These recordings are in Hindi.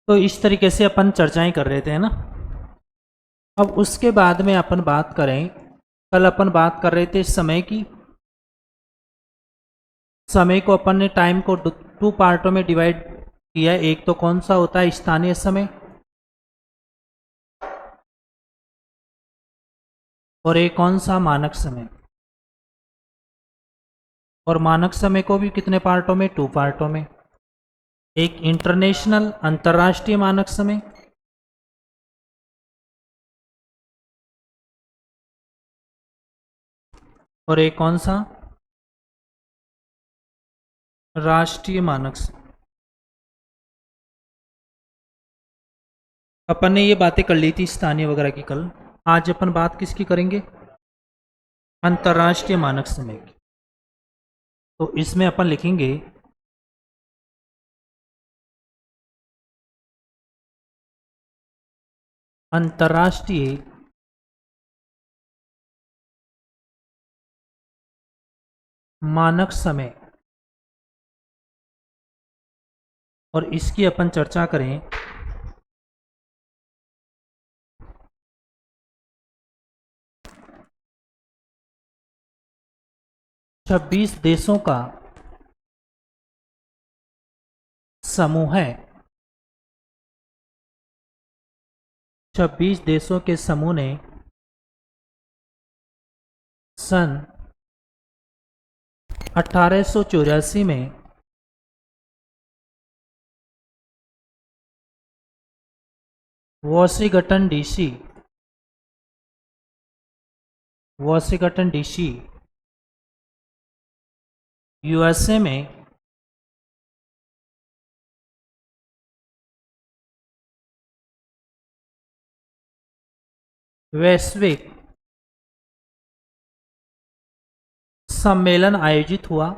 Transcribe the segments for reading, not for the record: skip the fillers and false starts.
तो इस तरीके से अपन चर्चाएं कर रहे थे, है ना। अब उसके बाद में अपन बात करें, कल अपन बात कर रहे थे समय की। समय को अपन ने टाइम को टू पार्टों में डिवाइड किया। एक तो कौन सा होता है, स्थानीय समय, और एक कौन सा, मानक समय। और मानक समय को भी कितने पार्टों में, टू पार्टों में। एक इंटरनेशनल, अंतर्राष्ट्रीय मानक समय, और एक कौन सा, राष्ट्रीय मानक समय। अपन ने ये बातें कर ली थी स्थानीय वगैरह की कल। आज अपन बात किसकी करेंगे, अंतर्राष्ट्रीय मानक समय की। तो इसमें अपन लिखेंगे अंतर्राष्ट्रीय मानक समय, और इसकी अपन चर्चा करें छब्बीस देशों का समूह है। 26 देशों के समूह ने सन 1884 में वॉशिंगटन डीसी यूएसए में वैश्विक सम्मेलन आयोजित हुआ,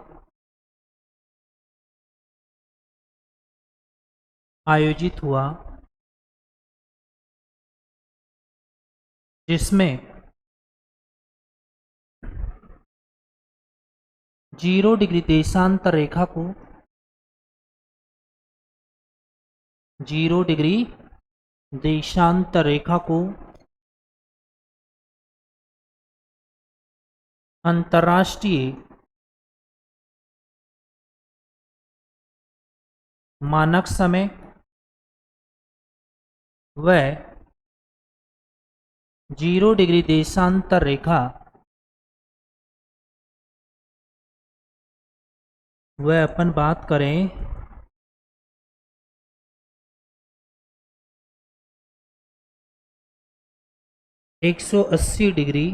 जिसमें 0 डिग्री देशांतर रेखा को 0 डिग्री देशांतर रेखा को अंतर्राष्ट्रीय मानक समय व 0 डिग्री देशांतर रेखा वह अपन बात करें एक सौ 80 डिग्री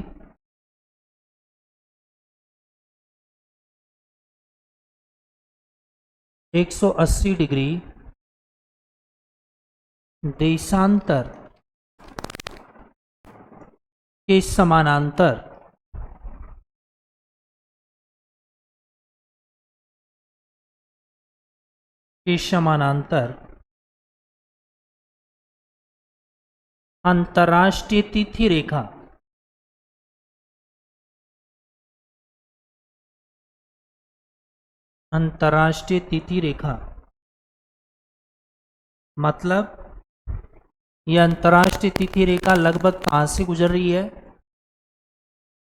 देशांतर के समानांतर अंतर्राष्ट्रीय तिथि रेखा मतलब यह अंतर्राष्ट्रीय तिथि रेखा लगभग कहां से गुजर रही है,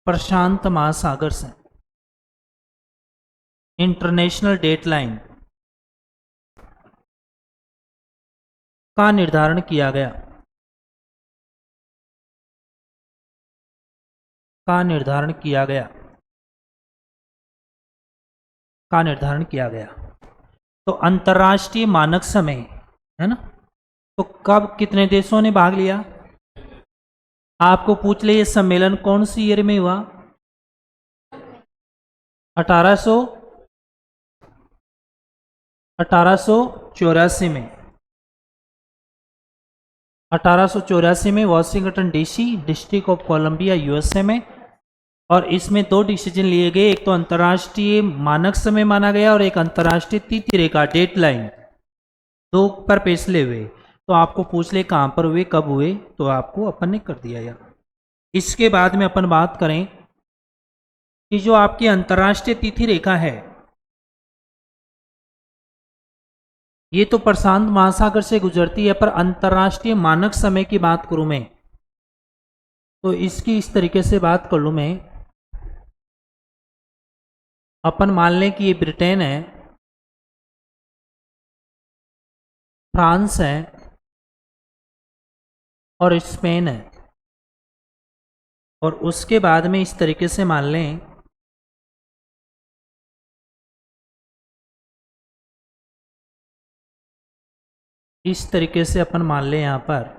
प्रशांत महासागर से। इंटरनेशनल डेटलाइन का निर्धारण किया गया, तो अंतर्राष्ट्रीय मानक समय है ना। तो कब कितने देशों ने भाग लिया, आपको पूछ ले ये सम्मेलन कौन सी ईयर में हुआ, 1884 में। 1884 में Washington DC, District of Columbia, USA में। और इसमें 2 डिसीजन लिए गए, एक तो अंतर्राष्ट्रीय मानक समय माना गया और एक अंतर्राष्ट्रीय तिथि रेखा डेडलाइन, 2 पर फैसले हुए। तो आपको पूछ ले कहां पर हुए, कब हुए, तो आपको अपन ने कर दिया यार। इसके बाद में अपन बात करें कि जो आपकी अंतर्राष्ट्रीय तिथि रेखा है, ये तो प्रशांत महासागर से गुजरती है, पर अंतर्राष्ट्रीय मानक समय की बात करूं मैं तो इसकी इस तरीके से बात कर लूं मैं। अपन मान लें कि ये ब्रिटेन है, फ्रांस है और स्पेन है, और उसके बाद में इस तरीके से मान लें इस तरीके से अपन मान लें यहां पर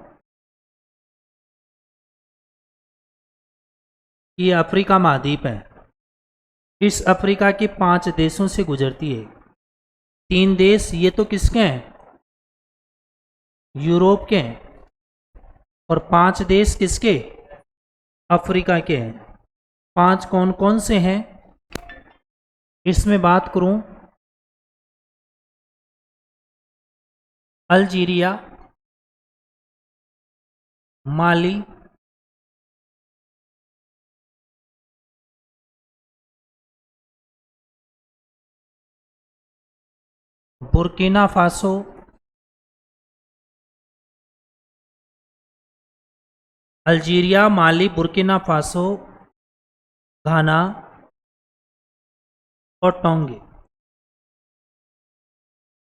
ये अफ्रीका महाद्वीप है। इस अफ्रीका के 5 देशों से गुजरती है। 3 देश ये तो किसके हैं, यूरोप के हैं, और 5 देश किसके, अफ्रीका के हैं। 5 कौन कौन से हैं, इसमें बात करूं अल्जीरिया, माली, बुर्किना फासो, अल्जीरिया, माली, बुर्किना फासो, घाना और टोंगे।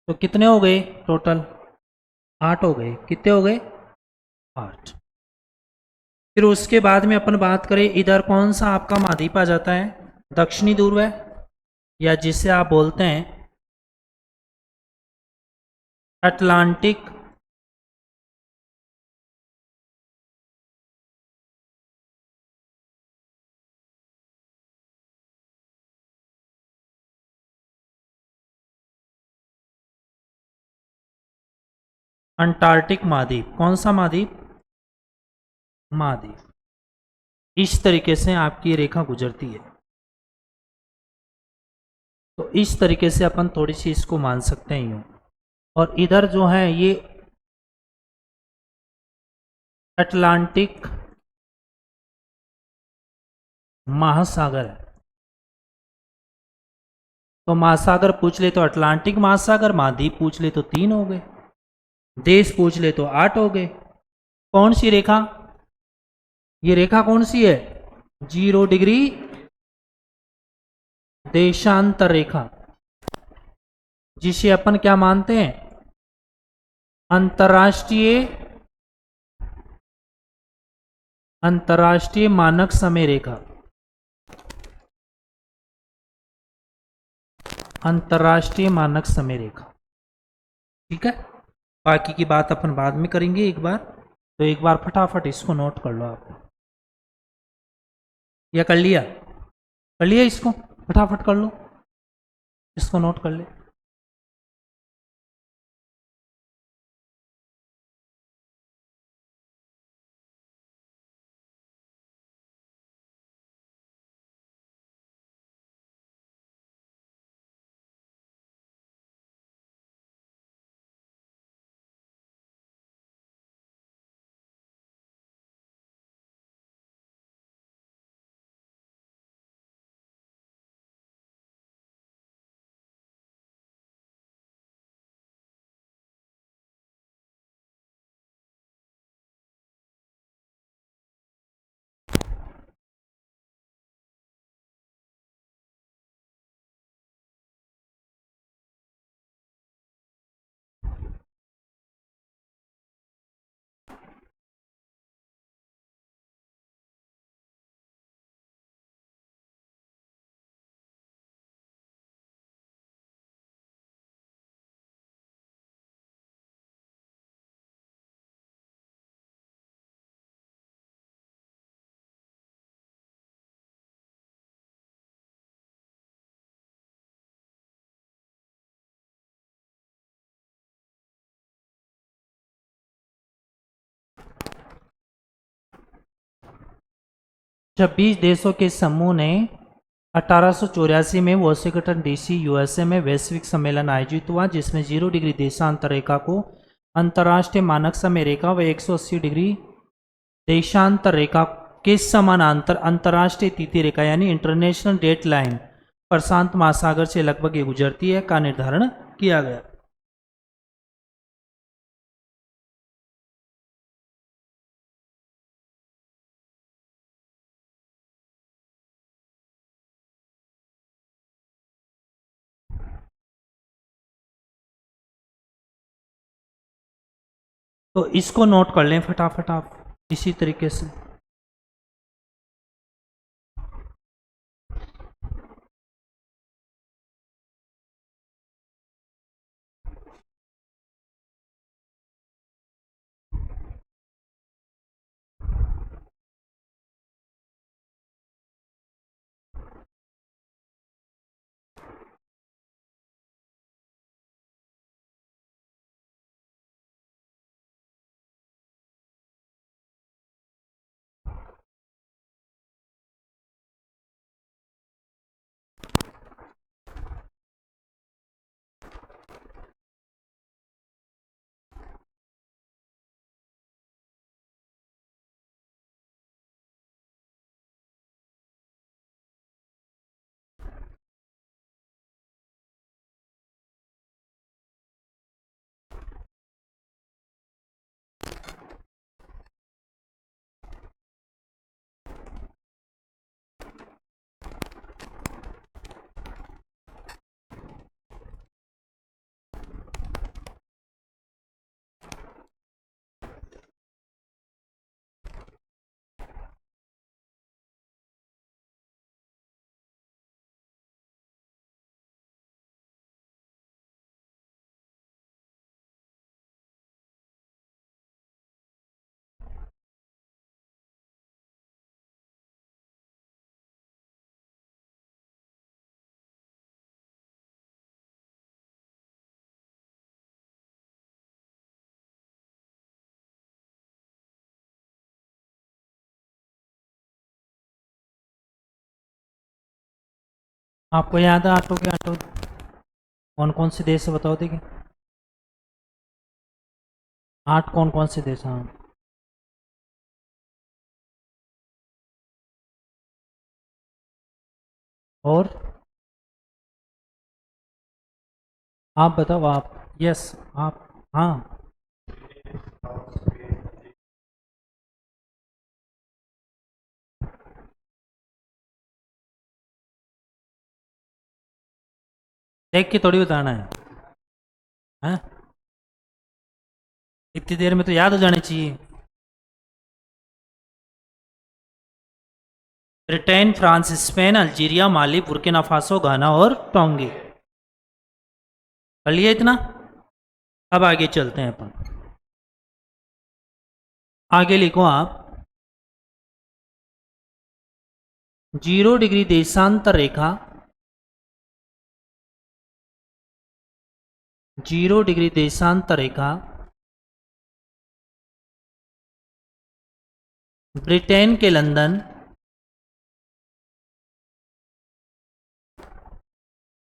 तो कितने हो गए टोटल, 8 हो गए। कितने हो गए, 8। फिर उसके बाद में अपन बात करें इधर कौन सा आपका महाद्वीप आ जाता है, दक्षिणी ध्रुव है, या जिसे आप बोलते हैं अटलांटिक अंटार्कटिक महाद्वीप। कौन सा महाद्वीप, महाद्वीप। इस तरीके से आपकी रेखा गुजरती है। तो इस तरीके से अपन थोड़ी सी इसको मान सकते हैं यूं। और इधर जो है ये अटलांटिक महासागर है। तो महासागर पूछ ले तो अटलांटिक महासागर, महाद्वीप पूछ ले तो 3 हो गए, देश पूछ ले तो 8 हो गए। कौन सी रेखा, ये रेखा कौन सी है, 0 डिग्री देशांतर रेखा, जिसे अपन क्या मानते हैं, अंतर्राष्ट्रीय मानक समय रेखा। अंतर्राष्ट्रीय मानक समय रेखा, ठीक है। बाकी की बात अपन बाद में करेंगे एक बार। तो एक बार फटाफट इसको नोट कर लो आप, या कर लिया, कर लिया, इसको फटाफट कर लो, इसको नोट कर ले। जब 20 देशों के समूह ने 1884 में वॉशिंगटन डीसी यूएसए में वैश्विक सम्मेलन आयोजित हुआ, जिसमें 0 डिग्री देशांतर रेखा को अंतर्राष्ट्रीय मानक समय रेखा व 180 डिग्री देशांतर रेखा के समानांतर अंतर्राष्ट्रीय तिथि रेखा यानी इंटरनेशनल डेट लाइन प्रशांत महासागर से लगभग ये गुजरती है का निर्धारण किया गया। तो इसको नोट कर लें फटाफट आप इसी तरीके से। आपको याद है आटो के आटो कौन कौन से देश से बताओ देखिए। 8 कौन कौन से देश? हाँ, और आप बताओ आप। यस, आप। हाँ, देख के थोड़ी बताना है। हैं? इतनी देर में तो याद हो जानी चाहिए। ब्रिटेन, फ्रांस, स्पेन, अल्जीरिया, माली, बुर्किना फासो, घाना और टोंगे। कर लिया इतना? अब आगे चलते हैं अपन। आगे लिखो आप। 0 डिग्री देशांतर रेखा, 0 डिग्री देशांतर रेखा ब्रिटेन के लंदन,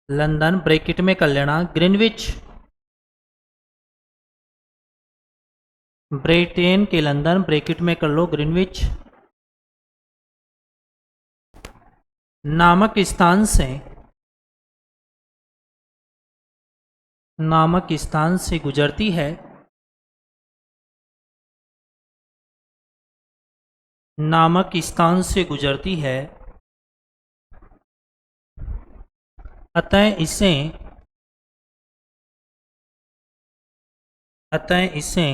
लंदन ब्रैकेट में कर लेना, ग्रीनविच, ब्रिटेन के लंदन ब्रैकेट में कर लो ग्रीनविच नामक स्थान से, नामक स्थान से गुजरती है, नामक स्थान से गुजरती है, अतः इसे, अतः इसे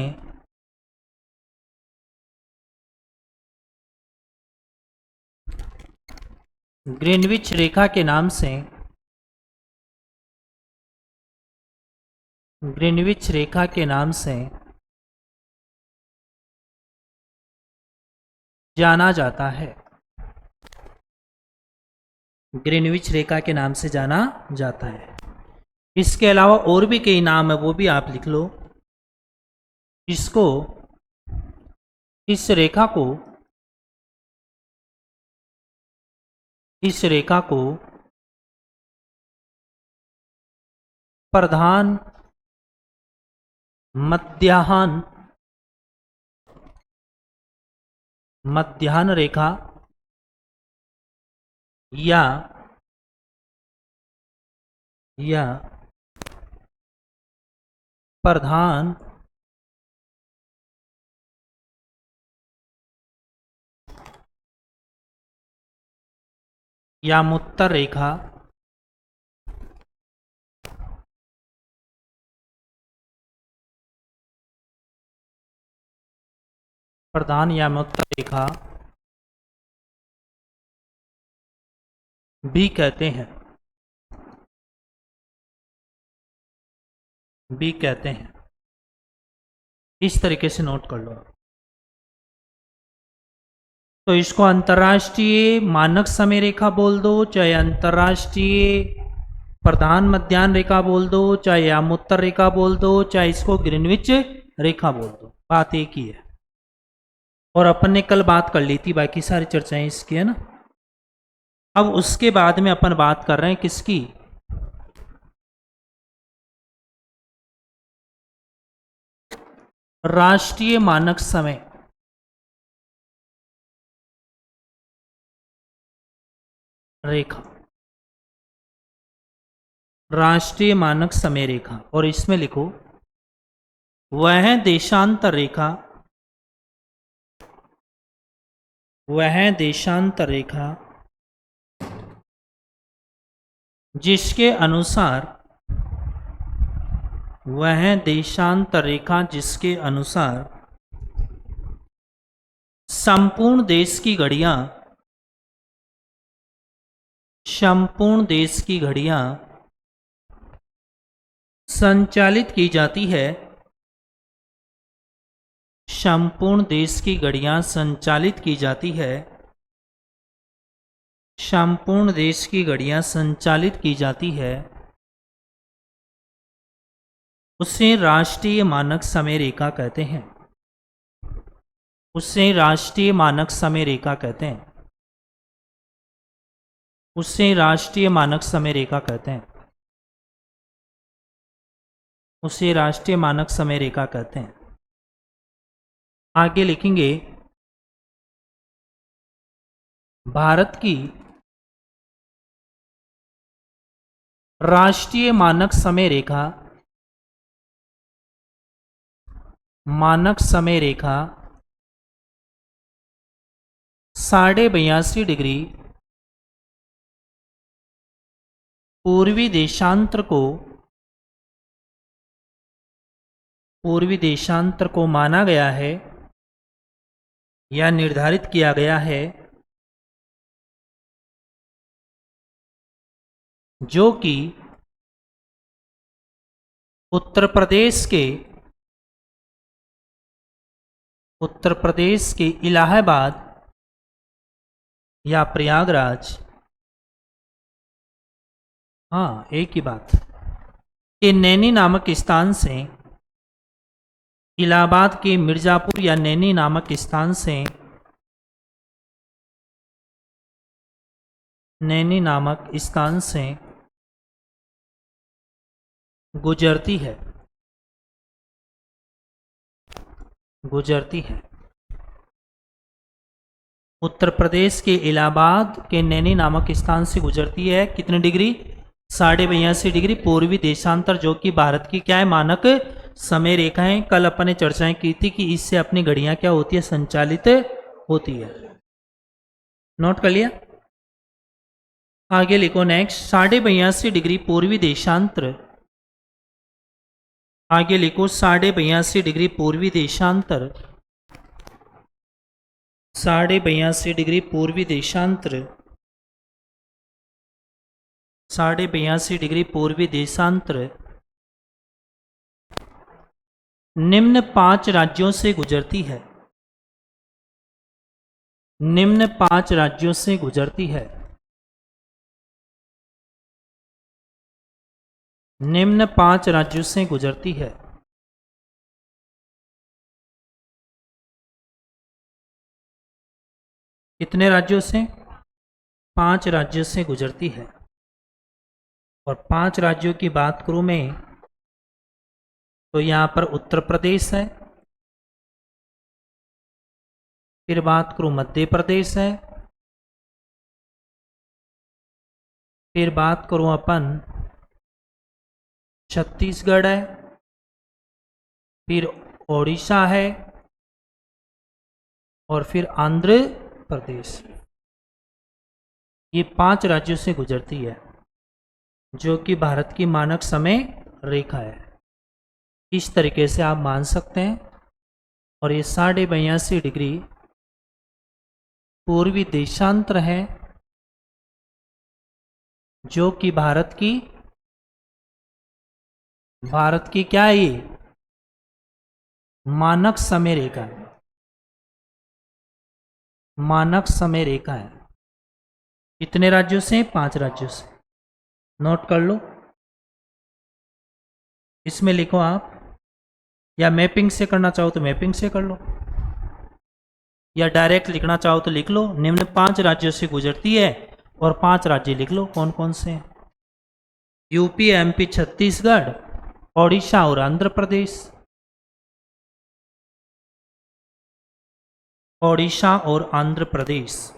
ग्रीनविच रेखा के नाम से, ग्रीनविच रेखा के नाम से जाना जाता है, ग्रीनविच रेखा के नाम से जाना जाता है। इसके अलावा और भी कई नाम है, वो भी आप लिख लो। इसको, इस रेखा को, इस रेखा को प्रधान मध्याह्न, मध्याह्न रेखा या प्रधान यामुत्तर रेखा प्रधान यामोत्तर रेखा भी कहते हैं, भी कहते हैं। इस तरीके से नोट कर लो। तो इसको अंतर्राष्ट्रीय मानक समय रेखा बोल दो, चाहे अंतर्राष्ट्रीय प्रधान मध्याह्न रेखा बोल दो, चाहे यामोत्तर रेखा बोल दो, चाहे इसको ग्रीनविच रेखा बोल दो, बात एक ही है। और अपन ने कल बात कर ली थी, बाकी सारी चर्चाएं इसकी है ना। अब उसके बाद में अपन बात कर रहे हैं किसकी, राष्ट्रीय मानक समय रेखा, राष्ट्रीय मानक समय रेखा। और इसमें लिखो वह देशांतर रेखा, वह देशांतर रेखा जिसके अनुसार, वह देशांतर रेखा जिसके अनुसार संपूर्ण देश की घड़ियां, संपूर्ण देश की घड़ियां संचालित की जाती है, संपूर्ण देश की घड़ियां संचालित की जाती है, संपूर्ण देश की घड़ियां संचालित की जाती है, उसे राष्ट्रीय मानक समय रेखा कहते हैं, उसे राष्ट्रीय मानक समय रेखा कहते हैं, उसे राष्ट्रीय मानक समय रेखा कहते हैं, उसे राष्ट्रीय मानक समय रेखा कहते हैं। आगे लिखेंगे भारत की राष्ट्रीय मानक समय रेखा, मानक समय रेखा 82.5 डिग्री पूर्वी देशांतर को, पूर्वी देशांतर को माना गया है या निर्धारित किया गया है, जो कि उत्तर प्रदेश के इलाहाबाद या प्रयागराज, हाँ एक ही बात, के नैनी नामक स्थान से, इलाहाबाद के मिर्जापुर या नैनी नामक स्थान से, नैनी नामक स्थान से गुजरती है, गुजरती है। उत्तर प्रदेश के इलाहाबाद के नैनी नामक स्थान से गुजरती है, कितने डिग्री, 82.5 डिग्री पूर्वी देशांतर, जो कि भारत की क्या है, मानक समय रेखा है। कल अपन ने चर्चाएं की थी कि इससे अपनी घड़ियां क्या होती है, संचालित होती है। नोट कर लिया। आगे लिखो नेक्स्ट, 82.5 डिग्री पूर्वी देशांतर, आगे लिखो 82.5 डिग्री पूर्वी देशांतर, 82.5 डिग्री पूर्वी देशांतर, 82.5 डिग्री पूर्वी देशांतर निम्न 5 राज्यों से गुजरती है, निम्न 5 राज्यों से गुजरती है, निम्न 5 राज्यों से गुजरती है। कितने राज्यों से, 5 राज्यों से गुजरती है। और 5 राज्यों की बात करूं मैं तो यहां पर उत्तर प्रदेश है, फिर बात करूं मध्य प्रदेश है, फिर बात करूं अपन छत्तीसगढ़ है, फिर ओडिशा है, और फिर आंध्र प्रदेश। ये 5 राज्यों से गुजरती है, जो कि भारत की मानक समय रेखा है। इस तरीके से आप मान सकते हैं और ये 82.5 डिग्री पूर्वी देशांतर है, जो कि भारत की क्या है, ये मानक समय रेखा है। मानक समय रेखा है। कितने राज्यों से? 5 राज्यों से। नोट कर लो, इसमें लिखो आप, या मैपिंग से करना चाहो तो मैपिंग से कर लो, या डायरेक्ट लिखना चाहो तो लिख लो। निम्न 5 राज्यों से गुजरती है और 5 राज्य लिख लो कौन कौन से हैं। यूपी, एमपी, छत्तीसगढ़, ओडिशा और आंध्र प्रदेश। ओडिशा और आंध्र प्रदेश।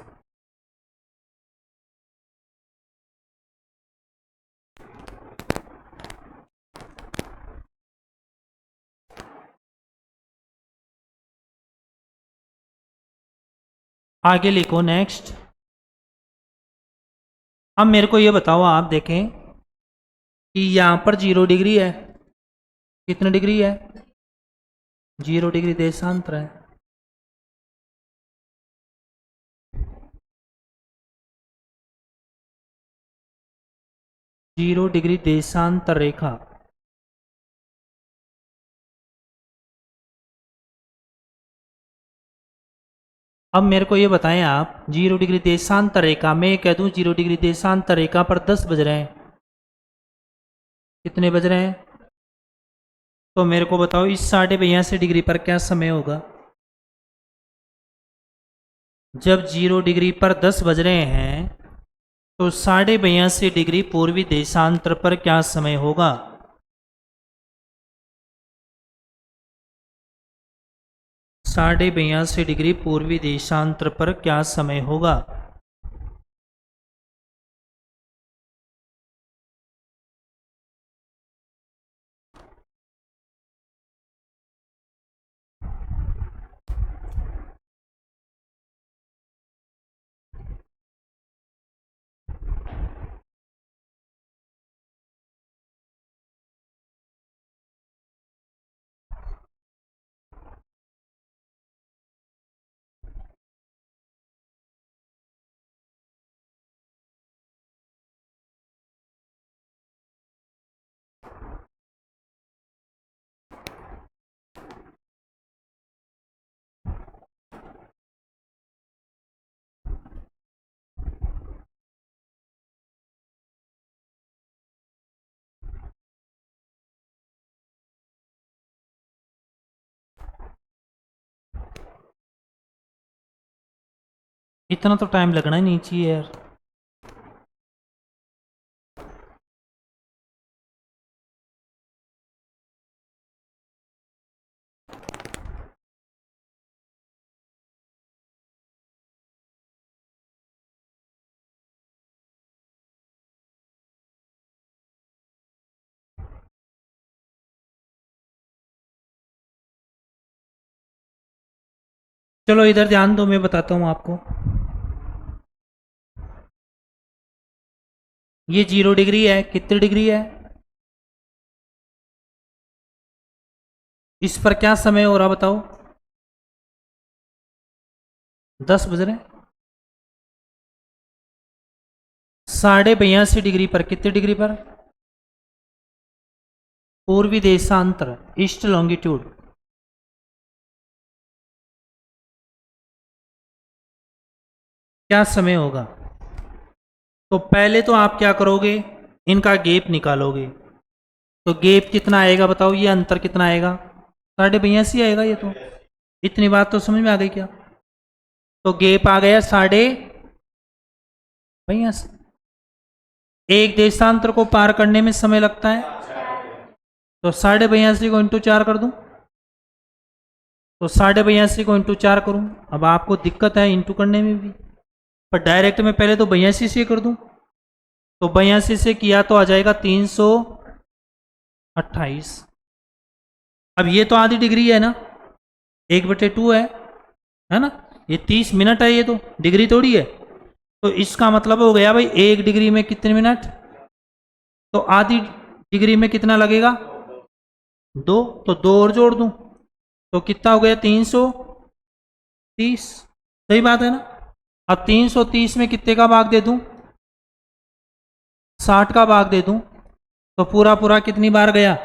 आगे लिखो नेक्स्ट। अब मेरे को ये बताओ, आप देखें कि यहां पर 0 डिग्री है। कितने डिग्री है? 0 डिग्री देशांतर है। जीरो डिग्री देशांतर रेखा। अब मेरे को ये बताएं आप, 0 डिग्री देशांतर रेखा, मैं कह दूं 0 डिग्री देशांतर रेखा पर 10 बज रहे हैं। कितने बज रहे हैं? तो मेरे को बताओ इस 82 डिग्री पर क्या समय होगा? जब 0 डिग्री पर 10 बज रहे हैं तो 82 डिग्री पूर्वी देशांतर पर क्या समय होगा? 82 डिग्री पूर्वी देशांतर पर क्या समय होगा? इतना तो टाइम लगना ही नहीं चाहिए यार। चलो इधर ध्यान दो, मैं बताता हूं आपको। ये 0 डिग्री है, कितनी डिग्री है? इस पर क्या समय हो रहा बताओ? 10 बज रहे हैं। 82 डिग्री पर, कितनी डिग्री पर? पूर्वी देशांतर, ईस्ट लॉन्गिट्यूड। क्या समय होगा? तो पहले तो आप क्या करोगे, इनका गैप निकालोगे। तो गैप कितना आएगा बताओ, ये अंतर कितना आएगा? 82 आएगा ये तो। इतनी बात तो समझ में आ गई क्या? तो गैप आ गया 82। एक देशांतर को पार करने में समय लगता है, तो 82 को इंटू 4 कर दूं। तो 82 को इंटू 4 करूं। अब आपको दिक्कत है इंटू करने में भी, पर डायरेक्ट में पहले तो 82 से कर दूं। तो 82 से किया तो आ जाएगा 328। अब ये तो आधी डिग्री है ना, 1/2 है ना। ये 30 मिनट है, ये तो डिग्री थोड़ी है। तो इसका मतलब हो गया भाई 1 डिग्री में कितने मिनट? तो आधी डिग्री में कितना लगेगा? 2। तो 2 और जोड़ दूं तो कितना हो गया 330, सही बात है ना। अब 330 में कितने का भाग दे दूं, 60 का भाग दे दूं, तो पूरा पूरा कितनी बार गया,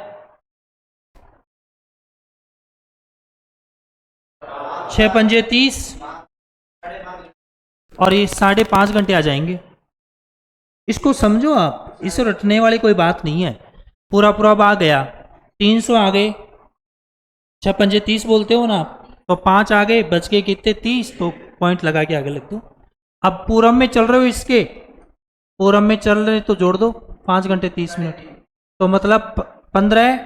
6 पंजे 30, और ये 5.5 घंटे आ जाएंगे। इसको समझो आप, इसे रटने वाली कोई बात नहीं है। पूरा पूरा भाग गया, 300 आ गए, 6 पंजे 30 बोलते हो ना आप, तो 5 आ गए, बच गए कितने 30, तो पॉइंट लगा के आगे लिख दो। अब पूरम में चल रहे हो, इसके पूरम में चल रहे तो जोड़ दो 5 घंटे 30 मिनट, तो मतलब 15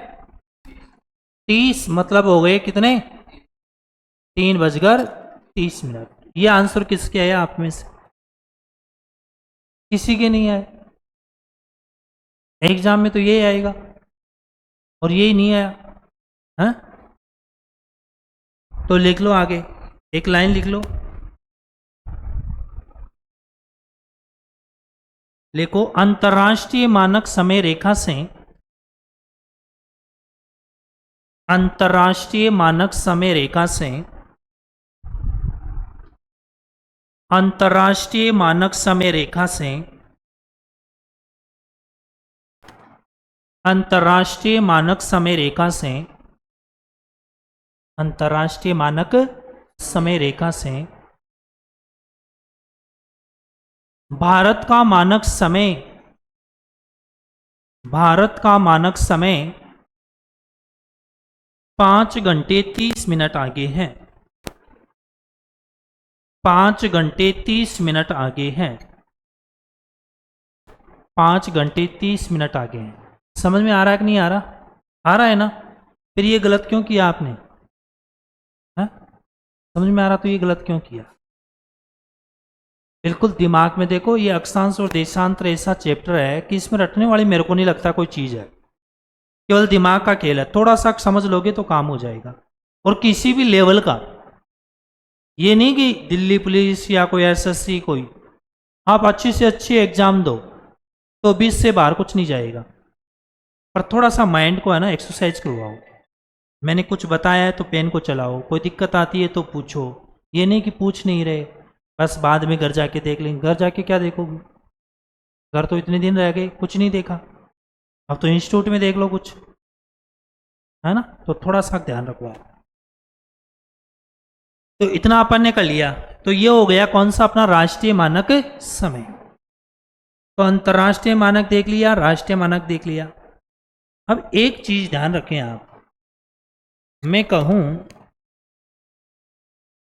30, मतलब हो गए कितने 3:30। ये आंसर किसके आया आप में से, किसी के नहीं आए। एग्जाम में तो यही आएगा और यही नहीं आया है। तो लिख लो आगे, एक लाइन लिख लो, लिखो अंतर्राष्ट्रीय मानक समय रेखा से, अंतर्राष्ट्रीय मानक समय रेखा से, अंतर्राष्ट्रीय मानक समय रेखा से, अंतर्राष्ट्रीय मानक समय रेखा से, अंतर्राष्ट्रीय मानक समय रेखा से भारत का मानक समय, भारत का मानक समय 5 घंटे 30 मिनट आगे है, 5 घंटे 30 मिनट आगे है, 5 घंटे 30 मिनट आगे है। समझ में आ रहा है कि नहीं आ रहा, आ रहा है ना। फिर ये गलत क्यों किया आपने, है? समझ में आ रहा तो ये गलत क्यों किया। बिल्कुल दिमाग में देखो, ये अक्षांश और देशांतर ऐसा चैप्टर है कि इसमें रटने वाली मेरे को नहीं लगता कोई चीज है, केवल दिमाग का खेल है। थोड़ा सा समझ लोगे तो काम हो जाएगा। और किसी भी लेवल का, ये नहीं कि दिल्ली पुलिस या कोई एसएससी, कोई आप अच्छी से अच्छी एग्जाम दो तो 20 से बाहर कुछ नहीं जाएगा। पर थोड़ा सा माइंड को है ना एक्सरसाइज करवाओ। मैंने कुछ बताया है तो पेन को चलाओ, कोई दिक्कत आती है तो पूछो, ये नहीं कि पूछ नहीं रहे बस बाद में घर जाके देख लेंगे। घर जाके क्या देखोगे, घर तो इतने दिन रह गए कुछ नहीं देखा, अब तो इंस्टीट्यूट में देख लो कुछ, है ना। तो थोड़ा सा ध्यान रखो आप। तो इतना अपन ने कर लिया, तो ये हो गया कौन सा अपना राष्ट्रीय मानक समय। तो अंतर्राष्ट्रीय मानक देख लिया, राष्ट्रीय मानक देख लिया। अब एक चीज ध्यान रखें आप, मैं कहूं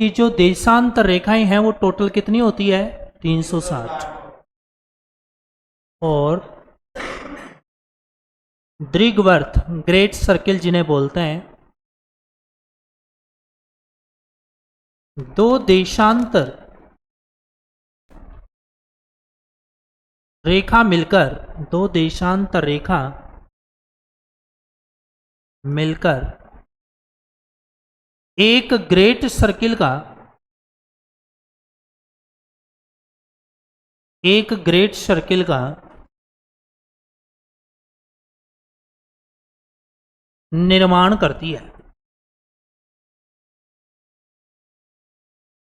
कि जो देशांतर रेखाएं हैं वो टोटल कितनी होती है 360, और दीर्घवृत्त ग्रेट सर्किल जिन्हें बोलते हैं, दो देशांतर रेखा मिलकर, दो देशांतर रेखा मिलकर एक ग्रेट सर्किल का, एक ग्रेट सर्किल का निर्माण करती है।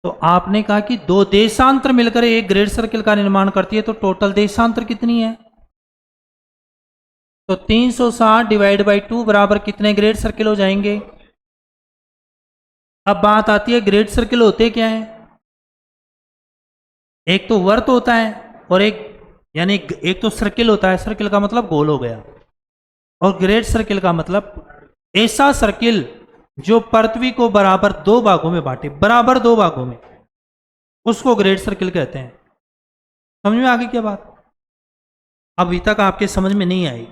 तो आपने कहा कि दो देशांतर मिलकर एक ग्रेट सर्किल का निर्माण करती है, तो टोटल देशांतर कितनी है, तो 360 डिवाइड बाई 2 बराबर कितने ग्रेट सर्किल हो जाएंगे। अब बात आती है ग्रेट सर्किल होते क्या है, एक तो वर्त होता है और एक, यानी एक तो सर्किल होता है, सर्किल का मतलब गोल हो गया, और ग्रेट सर्किल का मतलब ऐसा सर्किल जो पृथ्वी को बराबर 2 भागों में बांटे, बराबर 2 भागों में, उसको ग्रेट सर्किल कहते हैं। समझ में आ गई क्या बात, अभी तक आपके समझ में नहीं आई।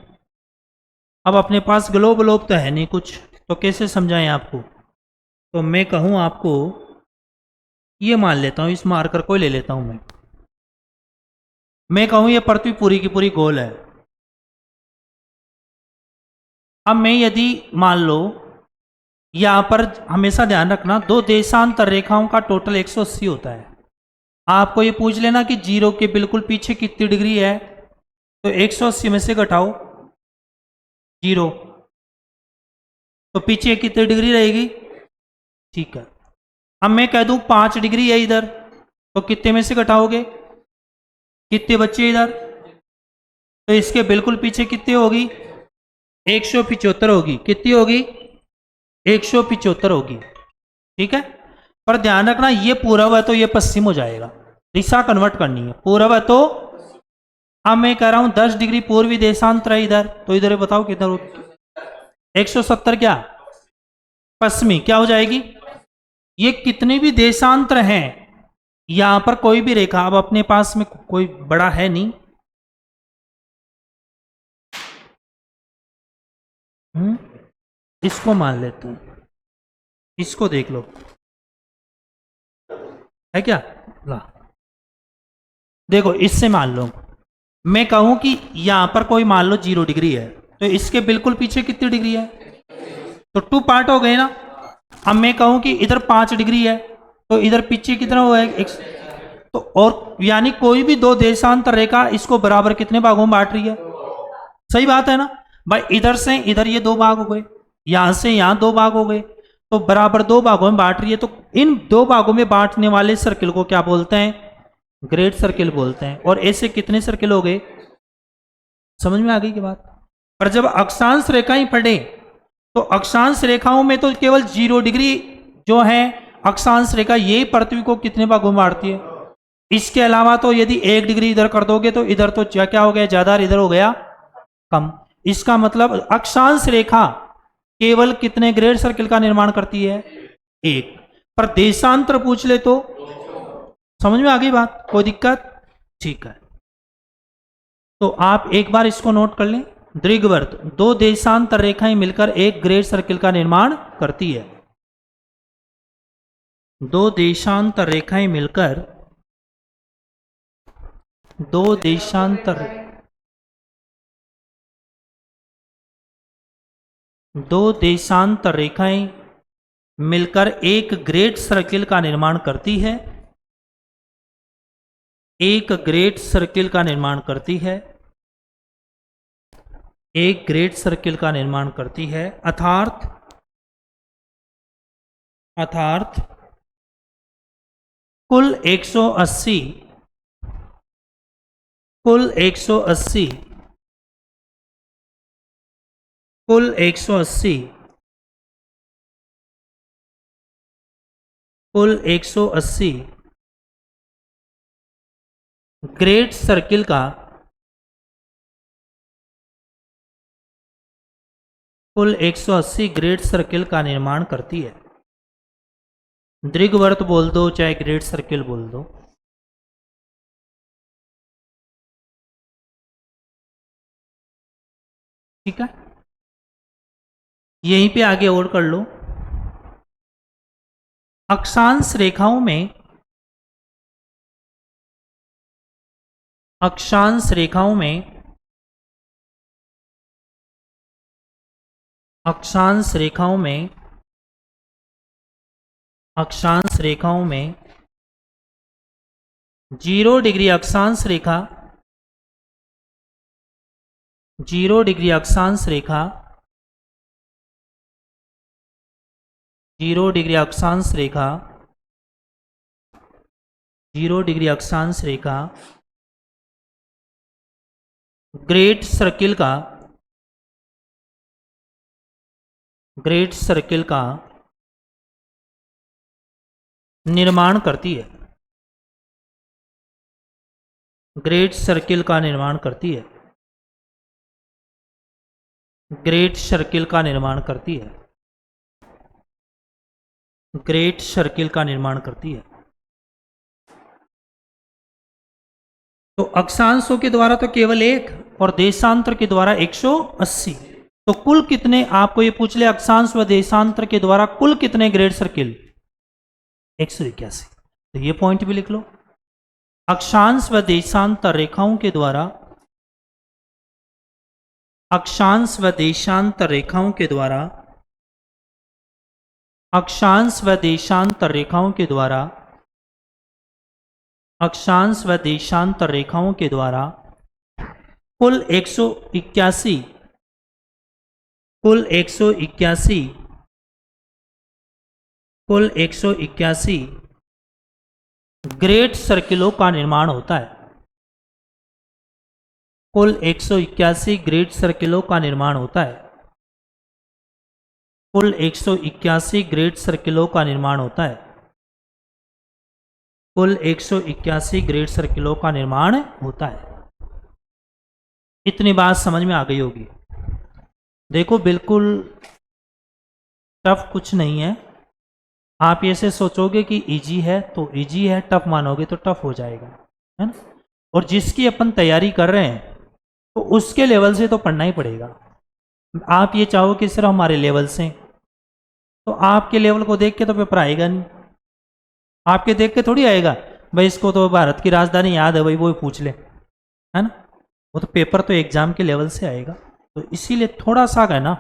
अब अपने पास ग्लोब व्लोब तो है नहीं कुछ, तो कैसे समझाएं आपको। तो मैं कहूं आपको, ये मान लेता हूं, इस मार्कर को ले लेता हूं मैं कहूं ये पृथ्वी पूरी की पूरी गोल है। अब मैं यदि मान लो, यहां पर हमेशा ध्यान रखना दो देशांतर रेखाओं का टोटल 180 होता है। आपको ये पूछ लेना कि जीरो के बिल्कुल पीछे कितनी डिग्री है, तो 180 में से घटाओ 0, तो पीछे कितनी डिग्री रहेगी ठीक है। अब मैं कह दूं 5 डिग्री है इधर, तो कितने में से घटाओगे, कितने बच्चे इधर, तो इसके बिल्कुल पीछे कितनी होगी, 175 होगी। कितनी होगी, 175 होगी। ठीक है, पर ध्यान रखना ये पूर्व है तो ये पश्चिम हो जाएगा, दिशा कन्वर्ट करनी है। पूर्व है तो अब मैं कह रहा हूं 10 डिग्री पूर्वी देशांतर है इधर, तो इधर बताओ किधर, 170 क्या पश्चिमी क्या हो जाएगी। ये कितने भी देशांतर हैं, यहां पर कोई भी रेखा, अब अपने पास में कोई बड़ा है नहीं, इसको मान लेते हैं, इसको देख लो, है क्या, ला देखो इससे मान लो, मैं कहूं कि यहां पर कोई मान लो 0 डिग्री है, तो इसके बिल्कुल पीछे कितनी डिग्री है, तो 2 पार्ट हो गए ना। अब मैं कहूं कि इधर 5 डिग्री है, तो इधर पीछे कितना हुआ है, तो और यानी कोई भी दो देशांतर रेखा इसको बराबर कितने भागों में बांट रही है, सही बात है ना भाई। इधर से इधर ये 2 भाग हो गए, यहां से यहां 2 भाग हो गए, तो बराबर 2 भागों में बांट रही है। तो इन 2 भागों में बांटने वाले सर्किल को क्या बोलते हैं, ग्रेट सर्किल बोलते हैं। और ऐसे कितने सर्किल हो गए, समझ में आ गई की बात। पर जब अक्षांश रेखा ही पढ़े, तो अक्षांश रेखाओं में तो केवल 0 डिग्री जो है अक्षांश रेखा, यही पृथ्वी को कितने भागों में बांटती है। इसके अलावा तो यदि 1 डिग्री इधर कर दोगे तो इधर तो क्या हो गया ज्यादा, इधर हो गया कम। इसका मतलब अक्षांश रेखा केवल कितने ग्रेड सर्किल का निर्माण करती है, 1। पर देशांतर पूछ ले तो, समझ में आ गई बात, कोई दिक्कत, ठीक है। तो आप एक बार इसको नोट कर लें, दीर्घवृत्त 2 देशांतर रेखाएं मिलकर एक ग्रेड सर्किल का निर्माण करती है। 2 देशांतर रेखाएं मिलकर, 2 देशांतर, 2 देशांतर रेखाएं मिलकर एक ग्रेड सर्किल का निर्माण करती है, एक ग्रेड सर्किल का निर्माण करती है, एक ग्रेड सर्किल का निर्माण करती है। अर्थात कुल 180, कुल 180, कुल 180, कुल 180 ग्रेड सर्किल का, कुल 180 ग्रेड सर्किल का निर्माण करती है। दीर्घवृत्त बोल दो चाहे ग्रेड सर्किल बोल दो, ठीक है। यहीं पे आगे और कर लो, अक्षांश रेखाओं में, अक्षांश रेखाओं में, अक्षांश रेखाओं में, अक्षांश रेखाओं में 0 डिग्री अक्षांश रेखा, 0 डिग्री अक्षांश रेखा, 0 डिग्री अक्षांश रेखा, 0 डिग्री अक्षांश रेखा ग्रेड सर्किल का, ग्रेड सर्किल का निर्माण करती है, ग्रेड सर्किल का निर्माण करती है, ग्रेड सर्किल का निर्माण करती है, ग्रेड सर्किल का निर्माण करती है। तो अक्षांशों के द्वारा तो केवल 1 और देशांतर के द्वारा 180, तो कुल कितने, आपको ये पूछ ले अक्षांश व देशांतर के द्वारा कुल कितने ग्रेड सर्किल, 181। तो ये पॉइंट भी लिख लो, अक्षांश व देशांतर रेखाओं के द्वारा, अक्षांश व देशांतर रेखाओं के द्वारा, अक्षांश व देशांतर रेखाओं के द्वारा, अक्षांश व देशांतर रेखाओं के द्वारा कुल 181, कुल 181 कुल 181 ग्रेट सर्किलों का निर्माण होता है। कुल 181 ग्रेट सर्किलों का निर्माण होता है। कुल 181 ग्रेट सर्किलों का निर्माण होता है। कुल 181 ग्रेट सर्किलों का निर्माण होता है। इतनी बात समझ में आ गई होगी। देखो बिल्कुल टफ कुछ नहीं है। आप ऐसे सोचोगे कि इजी है तो इजी है, टफ मानोगे तो टफ हो जाएगा, है ना। और जिसकी अपन तैयारी कर रहे हैं तो उसके लेवल से तो पढ़ना ही पड़ेगा। आप ये चाहो कि सिर्फ हमारे लेवल से, तो आपके लेवल को देख के तो पेपर आएगा नहीं। आपके देख के थोड़ी आएगा भाई इसको तो भारत की राजधानी याद है भाई वो पूछ ले, है ना। वो तो पेपर तो एग्जाम के लेवल से आएगा। तो इसीलिए थोड़ा सा है ना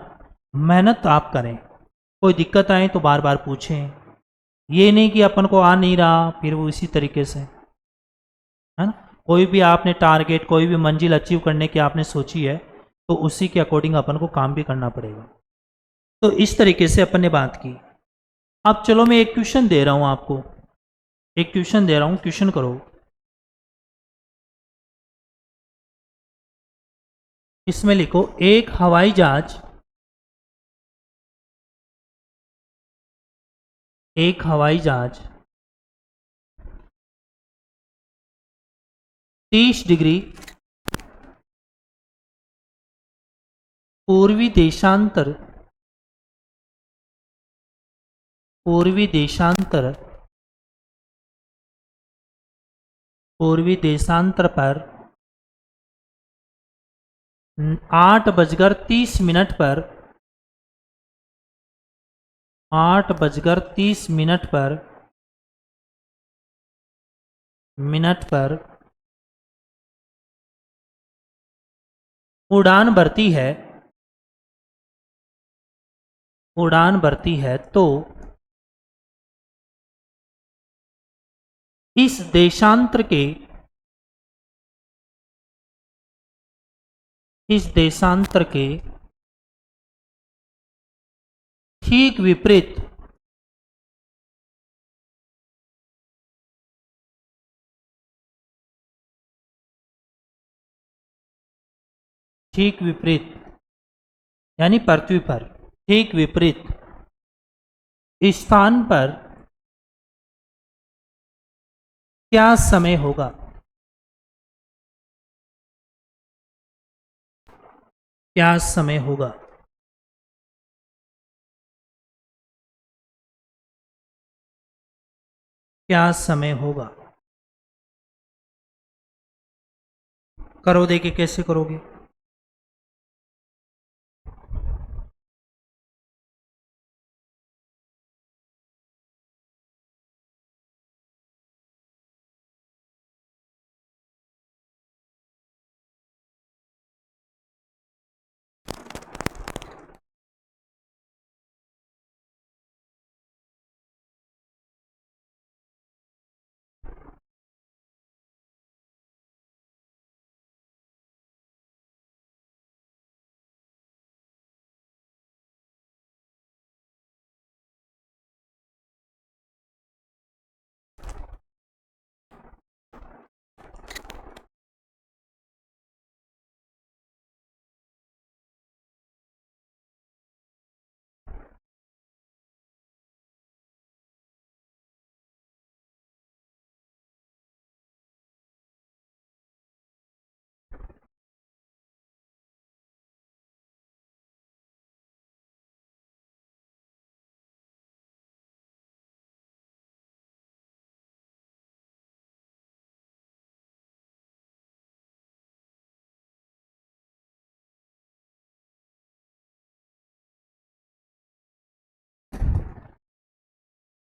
मेहनत आप करें। कोई दिक्कत आए तो बार बार पूछें। ये नहीं कि अपन को आ नहीं रहा फिर वो इसी तरीके से, है ना। कोई भी आपने टारगेट, कोई भी मंजिल अचीव करने की आपने सोची है तो उसी के अकॉर्डिंग अपन को काम भी करना पड़ेगा। तो इस तरीके से अपन ने बात की। अब चलो मैं एक क्वेश्चन दे रहा हूं आपको, एक क्वेश्चन दे रहा हूं, क्वेश्चन करो। इसमें लिखो एक हवाई जहाज, एक हवाई जहाज 30 डिग्री पूर्वी देशांतर, पूर्वी देशांतर, पूर्वी देशांतर पर 8:30 पर, 8:30 पर उड़ान भरती है, उड़ान भरती है तो इस देशांतर के, इस देशांतर के ठीक विपरीत, ठीक विपरीत यानी पृथ्वी पर ठीक विपरीत स्थान पर क्या समय होगा? क्या समय होगा? क्या समय होगा? करो, देखिए कैसे करोगे।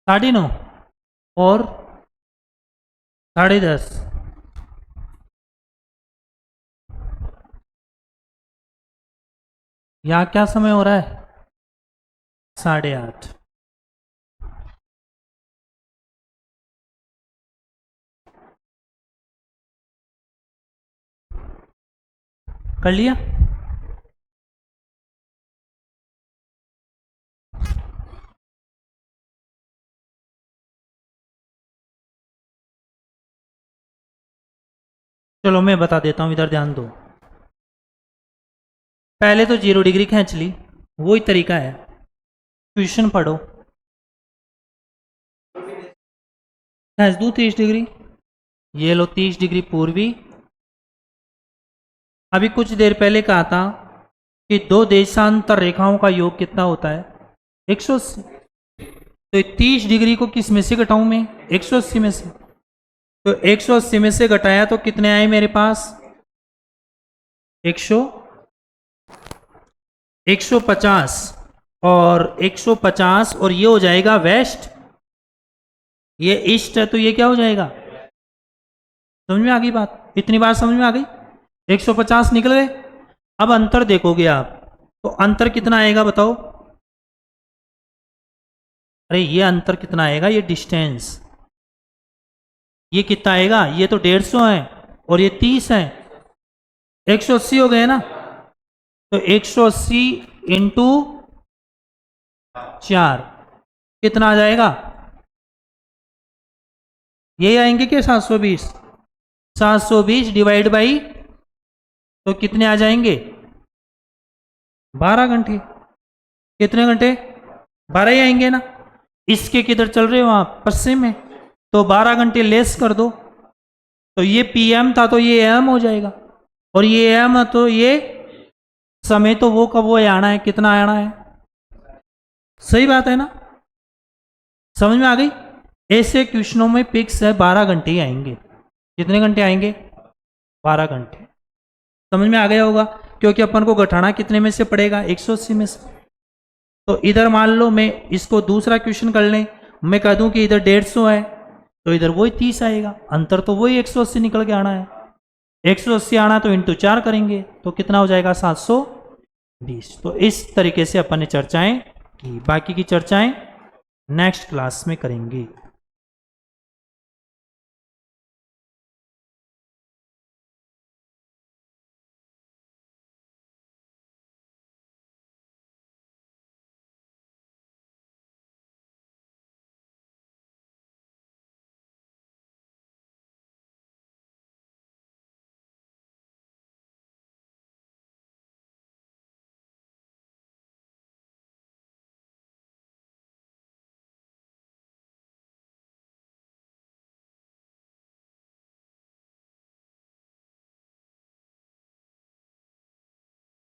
साढ़े नौ और 10:30, यहाँ क्या समय हो रहा है? 8:30। कर लिया? चलो मैं बता देता हूं, इधर ध्यान दो। पहले तो 0 डिग्री खींच ली, वही तरीका है, क्वेश्चन पढ़ो, खींच दूं 30 डिग्री, ये लो 30 डिग्री पूर्वी। अभी कुछ देर पहले कहा था कि दो देशांतर रेखाओं का योग कितना होता है, 180। तो 30 डिग्री को किस में से घटाऊं मैं, 180 में से। तो 180 में से घटाया तो कितने आए मेरे पास, 150 और 150, और ये हो जाएगा वेस्ट, ये ईस्ट है, तो ये क्या हो जाएगा, समझ में आ गई बात, इतनी बार समझ में आ गई। 150 निकल गए। अब अंतर देखोगे आप, तो अंतर कितना आएगा बताओ, अरे ये अंतर कितना आएगा, ये डिस्टेंस, ये कितना आएगा, ये तो 150 है और ये 30 है, 180 हो गए ना। तो 180 इंटू 4 कितना आ जाएगा, ये आएंगे क्या 720, 720 डिवाइड बाई, तो कितने आ जाएंगे 12 घंटे, कितने घंटे 12 ही आएंगे ना। इसके किधर चल रहे हो आप, पश्चिम में, तो 12 घंटे लेस कर दो, तो ये पीएम था तो ये एम हो जाएगा, और ये एम तो ये समय, तो वो कब वो आना है, कितना आना है, सही बात है ना, समझ में आ गई। ऐसे क्वेश्चनों में फिक्स है 12 घंटे ही आएंगे, कितने घंटे आएंगे 12 घंटे, समझ में आ गया होगा, क्योंकि अपन को घटाना कितने में से पड़ेगा, 180 में से। तो इधर मान लो मैं इसको दूसरा क्वेश्चन कर लें, मैं कह दूं कि इधर 150 है, तो इधर वही 30 आएगा, अंतर तो वही 180 निकल के आना है, 180 आना तो इंटू 4 करेंगे, तो कितना हो जाएगा 720। तो इस तरीके से अपन ने चर्चाएं की, बाकी की चर्चाएं नेक्स्ट क्लास में करेंगे।